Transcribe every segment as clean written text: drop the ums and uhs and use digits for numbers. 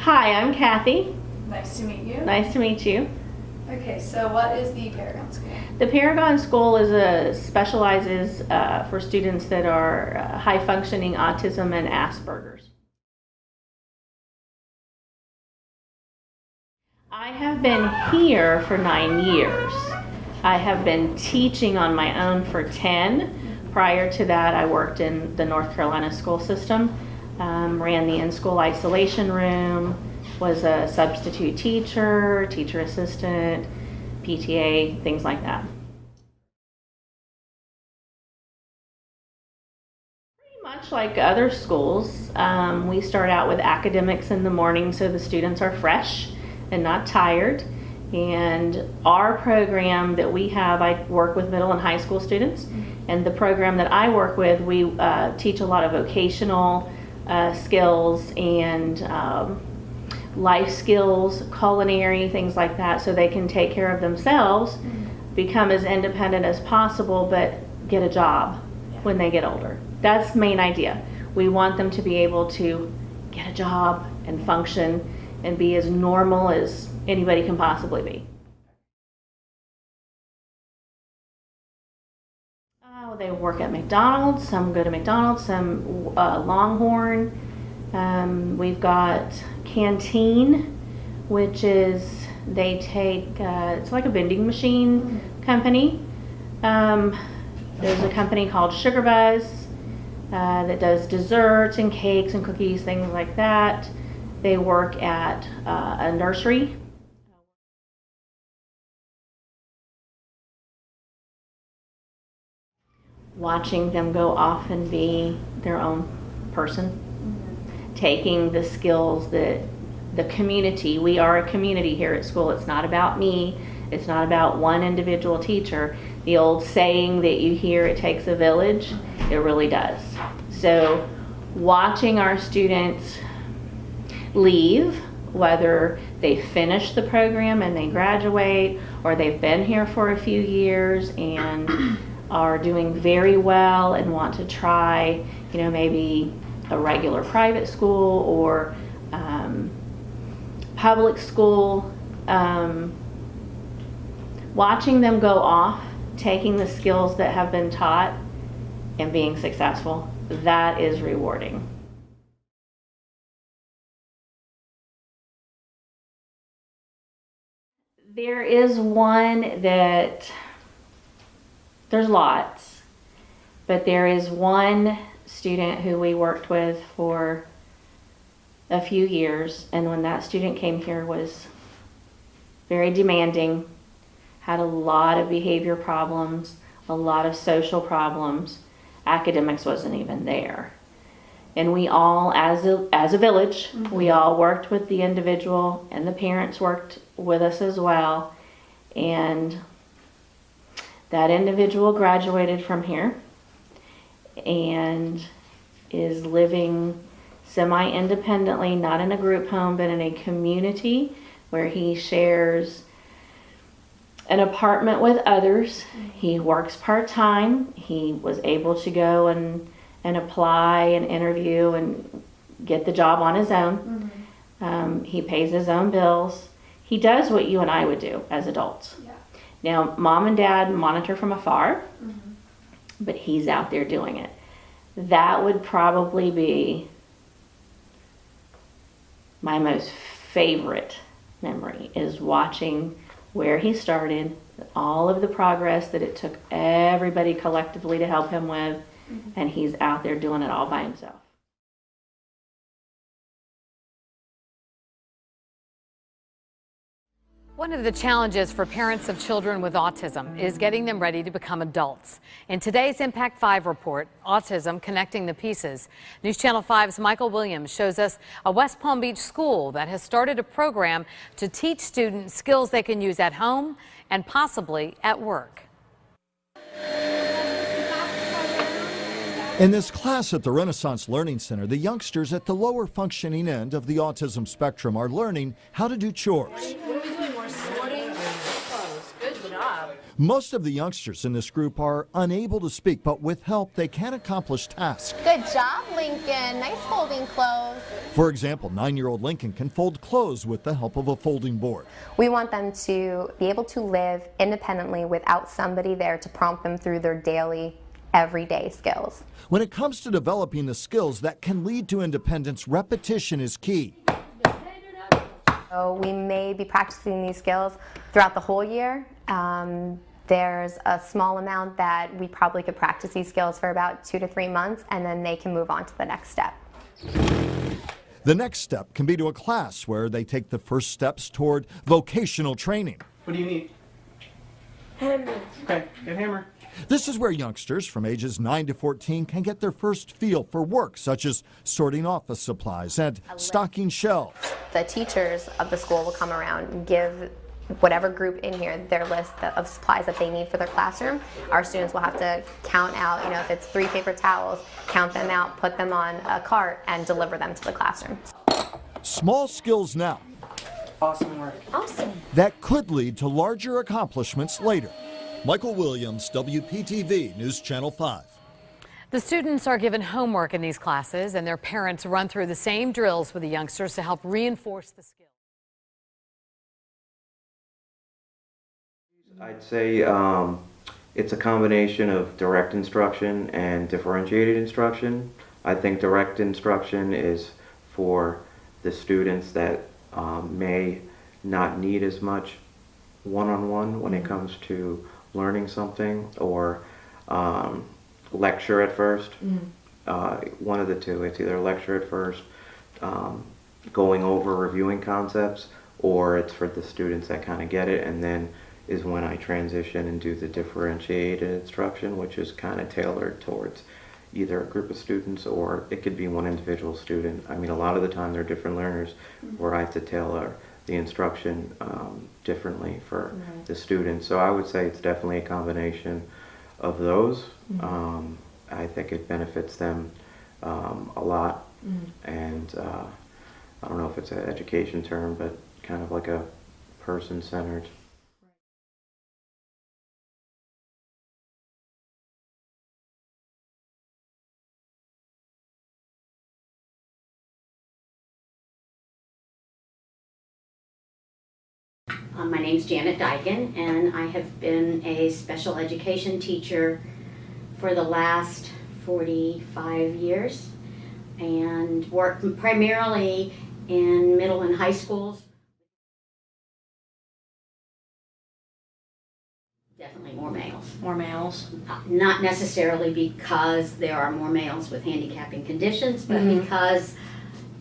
Hi, I'm Kathy. Nice to meet you. Nice to meet you. Okay, so what is the Paragon School? The Paragon School specializes for students that are high-functioning autism and Asperger's. I have been here for 9 years. I have been teaching on my own for 10. Prior to that, I worked in the North Carolina school system, ran the in-school isolation room, was a substitute teacher, teacher assistant, PTA, things like that. Pretty much like other schools, we start out with academics in the morning so the students are fresh and not tired. And our program that we have, I work with middle and high school students, and the program that I work with, we teach a lot of vocational skills and life skills, culinary, things like that, so they can take care of themselves, become as independent as possible, but get a job when they get older. That's the main idea. We want them to be able to get a job and function and be as normal as anybody can possibly be. Oh, they work at McDonald's, some go to McDonald's, some Longhorn. We've got Canteen, which is, they take, it's like a vending machine company. There's a company called Sugar Buzz that does desserts and cakes and cookies, things like that. They work at a nursery. Watching them go off and be their own person. Taking the skills that the community, we are a community here at school. It's not about me. It's not about one individual teacher. The old saying that you hear, it takes a village, it really does. So watching our students leave, whether they finish the program and they graduate, or they've been here for a few years and are doing very well and want to try, maybe a regular private school or public school, watching them go off, taking the skills that have been taught and being successful, that is rewarding. There is one that, there's lots, but there is one student who we worked with for a few years, and when that student came here was very demanding, had a lot of behavior problems, a lot of social problems. Academics wasn't even there. And we all, as a village, we all worked with the individual, and the parents worked with us as well. And that individual graduated from here and is living semi-independently, not in a group home, but in a community where he shares an apartment with others. He works part-time. He was able to go and apply and interview and get the job on his own. He pays his own bills. He does what you and I would do as adults. Yeah. Now, mom and dad monitor from afar, but he's out there doing it. That would probably be my most favorite memory, is watching where he started, all of the progress that it took everybody collectively to help him with, and he's out there doing it all by himself. One of the challenges for parents of children with autism is getting them ready to become adults. In today's Impact 5 report, Autism Connecting the Pieces, News Channel 5's Michael Williams shows us a West Palm Beach school that has started a program to teach students skills they can use at home and possibly at work. In this class at the Renaissance Learning Center, the youngsters at the lower functioning end of the autism spectrum are learning how to do chores. What are we doing? We're sorting clothes. Good job. Most of the youngsters in this group are unable to speak, but with help, they can accomplish tasks. Good job, Lincoln. Nice folding clothes. For example, 9-year-old Lincoln can fold clothes with the help of a folding board. We want them to be able to live independently without somebody there to prompt them through their daily, everyday skills. When it comes to developing the skills that can lead to independence, repetition is key. So we may be practicing these skills throughout the whole year. There's a small amount that we probably could practice these skills for about 2 to 3 months, and then they can move on to the next step. The next step can be to a class where they take the first steps toward vocational training. What do you need? Hammer. Okay, get hammer. This is where youngsters from ages 9 to 14 can get their first feel for work, such as sorting office supplies and stocking shelves. The teachers of the school will come around and give whatever group in here their list of supplies that they need for their classroom. Our students will have to count out, if it's 3 paper towels, count them out, put them on a cart, and deliver them to the classroom. Small skills now. Awesome work. Awesome. That could lead to larger accomplishments later. Michael Williams, WPTV News Channel 5. The students are given homework in these classes, and their parents run through the same drills with the youngsters to help reinforce the skills. I'd say it's a combination of direct instruction and differentiated instruction. I think direct instruction is for the students that may not need as much one-on-one when it comes to learning something, or lecture at first. One of the two. It's either lecture at first, going over reviewing concepts, or it's for the students that kind of get it, and then is when I transition and do the differentiated instruction, which is kind of tailored towards either a group of students, or it could be one individual student. I mean, a lot of the time they're different learners where I have to tailor the instruction differently for the students. So I would say it's definitely a combination of those. I think it benefits them a lot, and I don't know if it's an education term, but kind of like a person-centered. My name's Janet Dyken, and I have been a special education teacher for the last 45 years, and worked primarily in middle and high schools. Definitely more males. More males. Not necessarily because there are more males with handicapping conditions, but because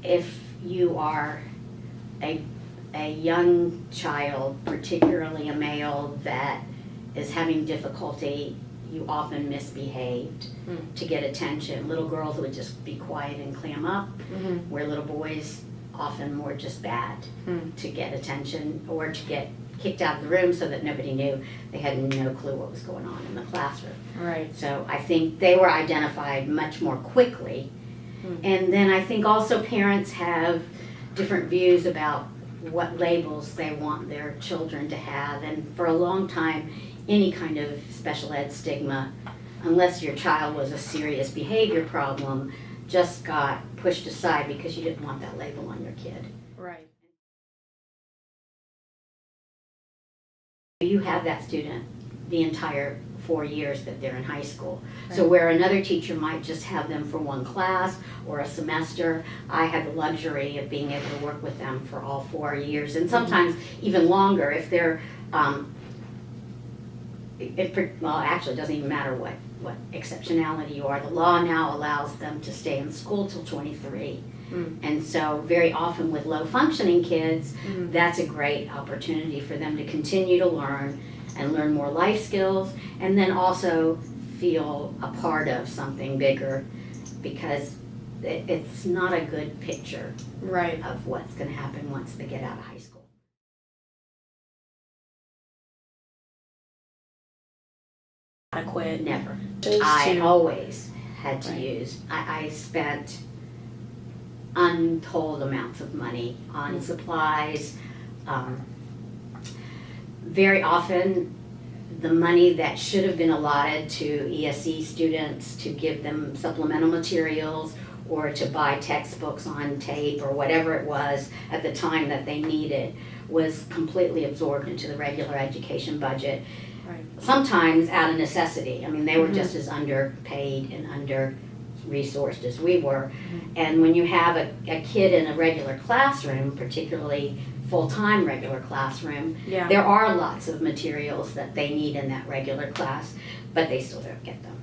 if you are a young child, particularly a male, that is having difficulty, you often misbehaved to get attention. Little girls would just be quiet and clam up, where little boys often were just bad to get attention, or to get kicked out of the room so that nobody knew. They had no clue what was going on in the classroom. Right. So I think they were identified much more quickly. And then I think also parents have different views about what labels they want their children to have, and for a long time any kind of special ed stigma, unless your child was a serious behavior problem, just got pushed aside because you didn't want that label on your kid. Right. You have that student the entire 4 years that they're in high school. So where another teacher might just have them for one class or a semester, I have the luxury of being able to work with them for all 4 years, and sometimes even longer if they're, well, actually it doesn't even matter what exceptionality you are. The law now allows them to stay in school till 23. And so very often with low functioning kids, that's a great opportunity for them to continue to learn and learn more life skills, and then also feel a part of something bigger, because it's not a good picture of what's going to happen once they get out of high school. Adequate. Never. Those I two. always had to use, I spent untold amounts of money on supplies. Very often the money that should have been allotted to ESE students to give them supplemental materials or to buy textbooks on tape or whatever it was at the time that they needed was completely absorbed into the regular education budget. Right. Sometimes out of necessity. I mean, they were just as underpaid and under-resourced as we were. And when you have a kid in a regular classroom, particularly full-time regular classroom, Yeah. there are lots of materials that they need in that regular class, but they still don't get them.